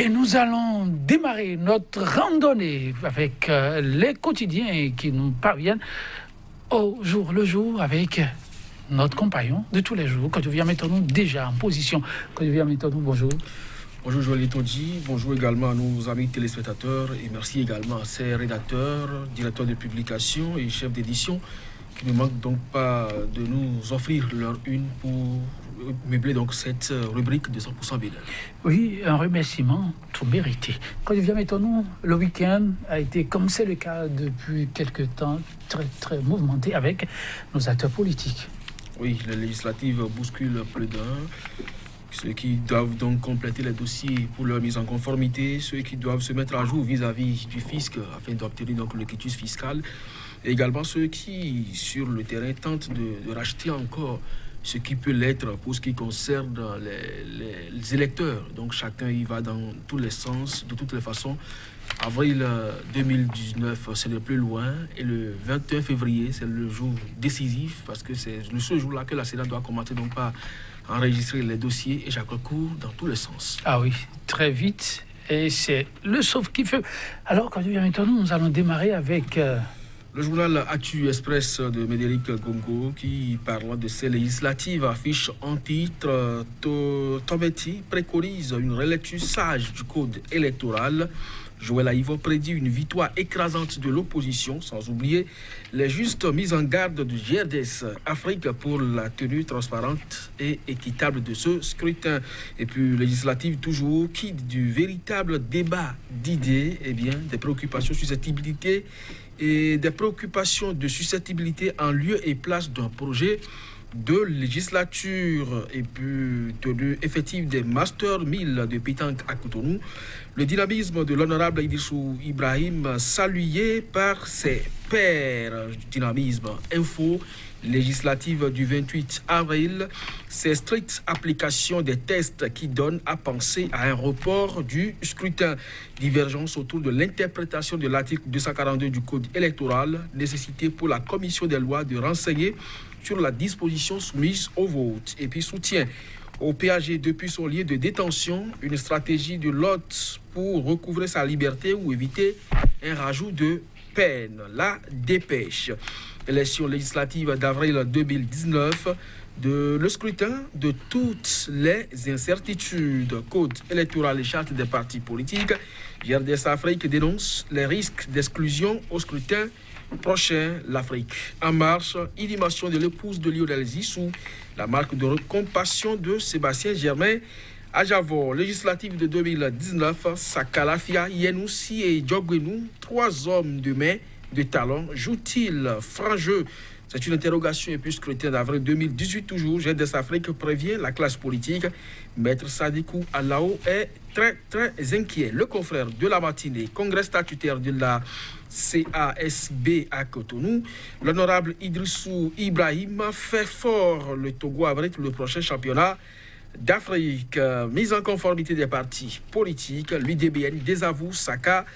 Et nous allons démarrer notre randonnée avec les quotidiens qui nous parviennent au jour le jour avec notre compagnon de tous les jours, Kodjoviam Etonou, déjà en position. Kodjoviam Etonou, bonjour. Bonjour Joël Etondi, bonjour également à nos amis téléspectateurs et merci également à ses rédacteurs, directeurs de publication et chefs d'édition qui ne manquent donc pas de nous offrir leur une pour meubler donc cette rubrique de 100% Bénin. Oui, un remerciement tout mérité. Kodjoviam Etonou, le week-end a été, comme c'est le cas depuis quelques temps, très très mouvementé avec nos acteurs politiques. Oui, les législatives bousculent plus d'un. Ceux qui doivent donc compléter les dossiers pour leur mise en conformité, ceux qui doivent se mettre à jour vis-à-vis du fisc afin d'obtenir donc le quitus fiscal, et également ceux qui, sur le terrain, tentent de racheter encore ce qui peut l'être pour ce qui concerne les électeurs. Donc chacun y va dans tous les sens, de toutes les façons. Avril 2019, c'est le plus loin, et le 21 février, c'est le jour décisif, parce que c'est le seul jour-là que la Sénat doit commencer donc par enregistrer les dossiers et chaque recours dans tous les sens. Ah oui, très vite, et c'est le sauf-qui-fait. Alors, quand nous allons démarrer avec... Le journal Actu Express de Médéric Gongo qui, parlant de ces législatives, affiche en titre Tometti préconise une relecture sage du code électoral. Joël Aïvo prédit une victoire écrasante de l'opposition, sans oublier les justes mises en garde du GRDS Afrique pour la tenue transparente et équitable de ce scrutin. Et puis législative toujours, qui du véritable débat d'idées, eh bien, des préoccupations, susceptibilité et des préoccupations de susceptibilité en lieu et place d'un projet de législature et puis tenue effective des Master 1000 de pétanque à Cotonou. Le dynamisme de l'honorable Idrissou Ibrahim salué par ses pairs. Dynamisme info législative du 28 avril, c'est stricte application des tests qui donnent à penser à un report du scrutin. Divergence autour de l'interprétation de l'article 242 du Code électoral, nécessité pour la commission des lois de renseigner sur la disposition soumise au vote. Et puis soutien au PAG depuis son lieu de détention, une stratégie de l'hôte pour recouvrer sa liberté ou éviter un rajout de peine. La dépêche. Élection législative d'avril 2019, le scrutin de toutes les incertitudes. Code électoral et charte des partis politiques. GRDS Afrique dénonce les risques d'exclusion au scrutin prochain. L'Afrique en marche, inhumation de l'épouse de Lionel Zissou, la marque de compassion de Sébastien Germain à Javor. Législative de 2019, Sakalafia, Yenoussi et Djogwenou, 3 hommes de main de talent, jouent-ils franc jeu? C'est une interrogation. Et puis scrutin d'avril 2018 toujours, GRDS Afrique prévient la classe politique. Maître Sadikou Alao est très inquiet. Le confrère de la matinée, congrès statutaire de la CASB à Cotonou, l'honorable Idrissou Ibrahim fait fort. Le Togo abrite le prochain championnat d'Afrique. Mise en conformité des partis politiques, l'UDBN désavoue Saka.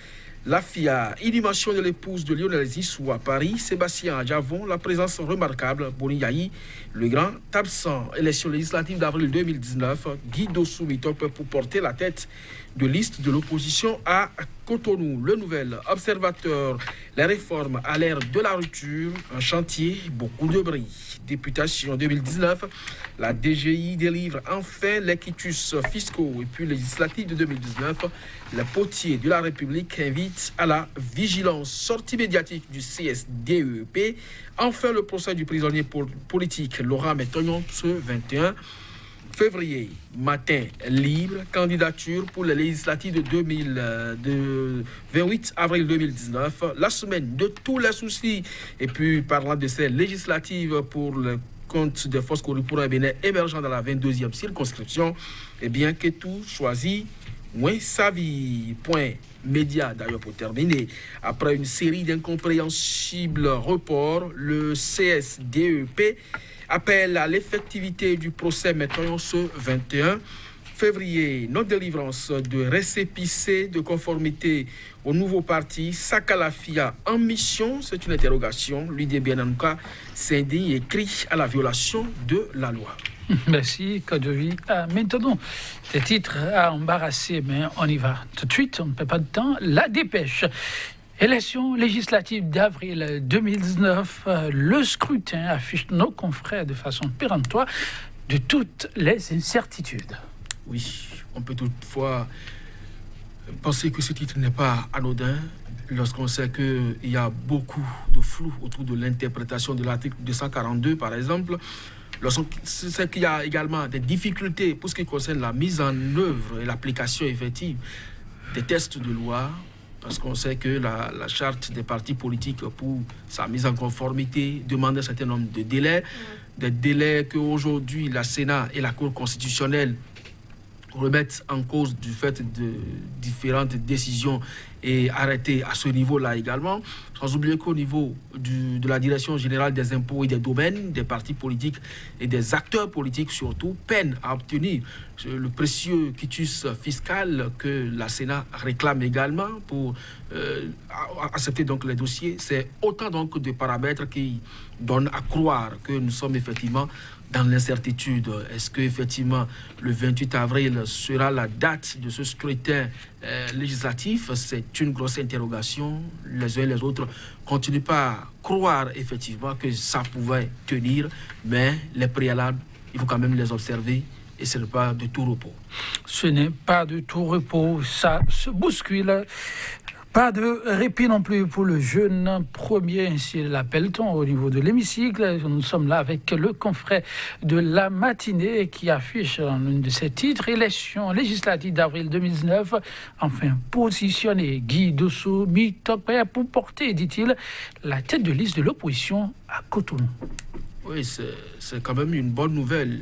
La FIA, inhumation de l'épouse de Lionel Zissou à Paris, Sébastien Adjavon, la présence remarquable, Boni Yahi, le grand absent. Élection législative d'avril 2019, Guy Dossou Mitop pour porter la tête de liste de l'opposition à Cotonou. Le nouvel observateur, les réformes à l'ère de la rupture, un chantier, beaucoup de bris. Députation 2019, la DGI délivre enfin les quitus fiscaux. Et puis législative de 2019, les potiers de la République invitent à la vigilance. Sortie médiatique du CSDEP, enfin le procès du prisonnier politique Laurent Métognon ce 21 février. Matin libre, candidature pour les législatives de 28 avril 2019, la semaine de tous les soucis. Et puis parlant de ces législatives pour le compte des forces pour un Bénin émergent dans la 22e circonscription, et bien que tout choisit moins sa vie. Point média d'ailleurs pour terminer. Après une série d'incompréhensibles reports, le CSDEP appelle à l'effectivité du procès maintenant ce 21 février, notre délivrance de récépissé de conformité au nouveau parti Sakalafia en mission, c'est une interrogation. L'UDBN en tout cas s'indigne et crie à la violation de la loi. Merci, Kodovi. Maintenant, ce titre a embarrassé, mais on y va tout de suite, on ne perd pas de temps. La dépêche. Élection législative d'avril 2019, le scrutin affiche nos confrères de façon péremptoire de toutes les incertitudes. Oui, on peut toutefois penser que ce titre n'est pas anodin lorsqu'on sait qu'il y a beaucoup de flou autour de l'interprétation de l'article 242, par exemple. Lorsqu'on sait qu'il y a également des difficultés pour ce qui concerne la mise en œuvre et l'application effective des textes de loi, parce qu'on sait que la charte des partis politiques pour sa mise en conformité demande un certain nombre de délais, des délais qu'aujourd'hui la Sénat et la Cour constitutionnelle remettent en cause du fait de différentes décisions et arrêtés à ce niveau-là également. Sans oublier qu'au niveau de la Direction générale des impôts et des domaines, des partis politiques et des acteurs politiques surtout peinent à obtenir le précieux quitus fiscal que la Sénat réclame également pour accepter donc les dossiers. C'est autant donc de paramètres qui donnent à croire que nous sommes effectivement dans l'incertitude. Est-ce que effectivement le 28 avril sera la date de ce scrutin législatif? C'est une grosse interrogation. Les uns et les autres continuent pas à croire effectivement que ça pouvait tenir, mais les préalables, il faut quand même les observer. Et ce n'est pas de tout repos. Ce n'est pas de tout repos, ça se bouscule. Pas de répit non plus pour le jeune premier, ainsi l'appelle-t-on au niveau de l'hémicycle. Nous sommes là avec le confrère de la matinée qui affiche l'un de ses titres, élection législative d'avril 2019. Enfin, positionné Guy Dosso Mitokpe pour porter, dit-il, la tête de liste de l'opposition à Cotonou. Oui, c'est quand même une bonne nouvelle.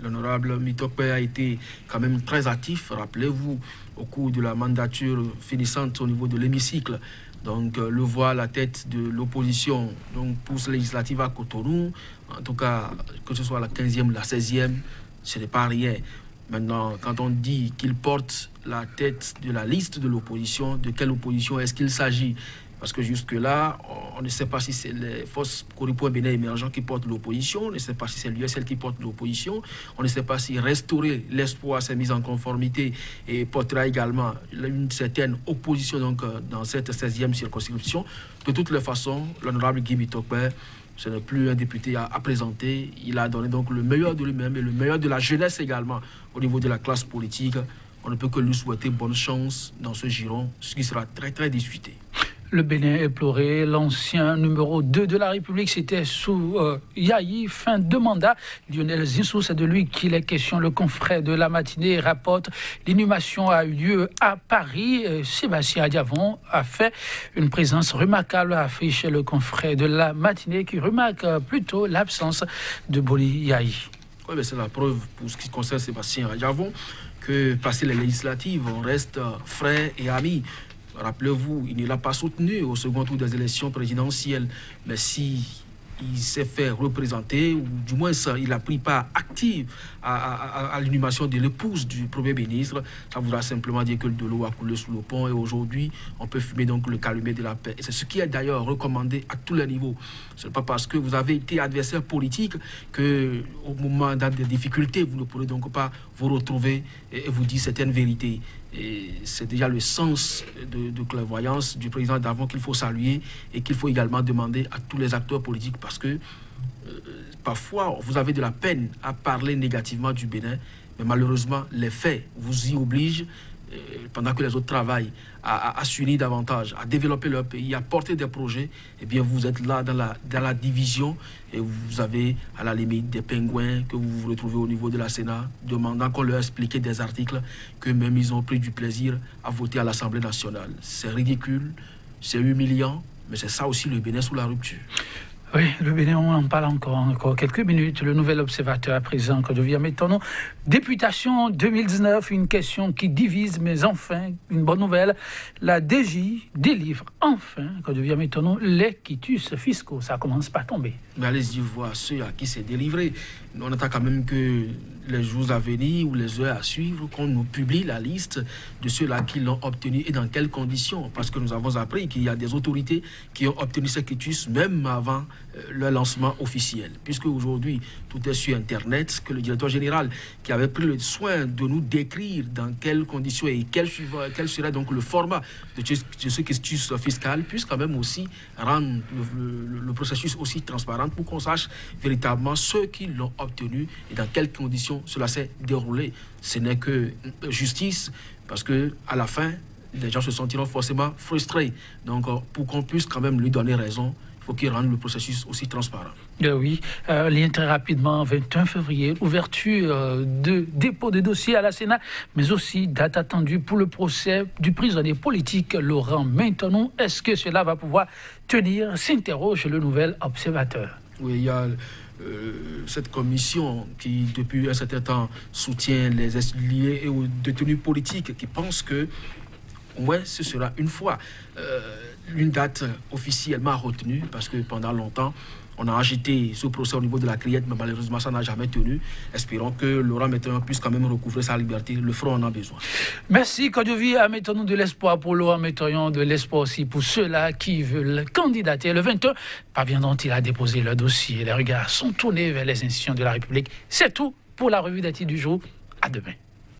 L'honorable Mitokpe a été quand même très actif, rappelez-vous, au cours de la mandature finissante au niveau de l'hémicycle. Donc, le voir à la tête de l'opposition donc pour ce législative à Cotonou, en tout cas, que ce soit la 15e ou la 16e, ce n'est pas rien. Maintenant, quand on dit qu'il porte la tête de la liste de l'opposition, de quelle opposition est-ce qu'il s'agit? Parce que jusque-là, on ne sait pas si c'est les forces Coripo Bénin émergents qui portent l'opposition, on ne sait pas si c'est l'USL qui porte l'opposition, on ne sait pas si restaurer l'espoir, sa mise en conformité et portera également une certaine opposition donc, dans cette 16e circonscription. De toutes les façons, l'honorable Guy Mitokpe, ce n'est plus un député à présenter, il a donné donc le meilleur de lui-même et le meilleur de la jeunesse également au niveau de la classe politique. On ne peut que lui souhaiter bonne chance dans ce giron, ce qui sera très très discuté. Le Bénin éploré, l'ancien numéro 2 de la République, c'était sous Yahi, fin de mandat. Lionel Zinsou, c'est de lui qu'il est question. Le confrère de la matinée rapporte l'inhumation a eu lieu à Paris. Sébastien Adiavon a fait une présence remarquable, affiche le confrère de la matinée qui remarque plutôt l'absence de Boli Yahi. Oui, mais c'est la preuve pour ce qui concerne Sébastien Adiavon que passé les législatives, on reste frères et amis. Rappelez-vous, il ne l'a pas soutenu au second tour des élections présidentielles, mais si il s'est fait représenter, ou du moins ça, il a pris part active à l'inhumation de l'épouse du Premier ministre, ça voudra simplement dire que de l'eau a coulé sous le pont et aujourd'hui, on peut fumer donc le calumet de la paix. Et c'est ce qui est d'ailleurs recommandé à tous les niveaux. Ce n'est pas parce que vous avez été adversaire politique qu'au moment des difficultés, vous ne pourrez donc pas vous retrouver et vous dire certaines vérités. Et c'est déjà le sens de clairvoyance du président d'avant qu'il faut saluer et qu'il faut également demander à tous les acteurs politiques parce que parfois vous avez de la peine à parler négativement du Bénin, mais malheureusement les faits vous y obligent pendant que les autres travaillent à s'unir davantage, à développer leur pays, à porter des projets, eh bien vous êtes là dans la division et vous avez à la limite des pingouins que vous vous retrouvez au niveau de la Sénat, demandant qu'on leur explique des articles qu'eux-mêmes ils ont pris du plaisir à voter à l'Assemblée nationale. C'est ridicule, c'est humiliant, mais c'est ça aussi le Bénin sous la rupture. Oui, le Bénin, on en parle encore quelques minutes. Le nouvel observateur à présent, que devient maintenant. Députation 2019, une question qui divise, mais enfin, une bonne nouvelle. La DJ délivre enfin, que devient maintenant, les quitus fiscaux. Ça commence par tomber. Mais allez-y voir ceux à qui c'est délivré. On attend quand même que les jours à venir ou les heures à suivre, qu'on nous publie la liste de ceux-là qui l'ont obtenu et dans quelles conditions. Parce que nous avons appris qu'il y a des autorités qui ont obtenu ces quitus même avant leur lancement officiel. Puisque aujourd'hui, tout est sur Internet, que le directeur général qui avait pris le soin de nous décrire dans quelles conditions et quel serait donc le format de ce quitus fiscal, puisse quand même aussi rendre le processus aussi transparent pour qu'on sache véritablement ceux qui l'ont obtenu et dans quelles conditions cela s'est déroulé. Ce n'est que justice, parce que à la fin, les gens se sentiront forcément frustrés. Donc, pour qu'on puisse quand même lui donner raison, il faut qu'il rende le processus aussi transparent. Oui, lien très rapidement, 21 février, ouverture de dépôt de dossier à la Sénat, mais aussi date attendue pour le procès du prisonnier politique Laurent Maintenon. Est-ce que cela va pouvoir tenir? S'interroge le Nouvel Observateur. Oui, il y a cette commission qui, depuis un certain temps, soutient les exiliés et aux détenus politiques qui pensent que, au moins, ce sera une fois une date officiellement retenue, parce que pendant longtemps, on a agité ce procès au niveau de la criette, mais malheureusement, ça n'a jamais tenu. Espérons que Laurent Maintenon puisse quand même recouvrer sa liberté. Le front en a besoin. Merci, Kodjovi. Mettons-nous de l'espoir pour Laurent Maintenon, de l'espoir aussi pour ceux-là qui veulent candidater. Le 21, parviendront-ils à déposer leur dossier? Les regards sont tournés vers les institutions de la République. C'est tout pour la revue des titres du jour. À demain.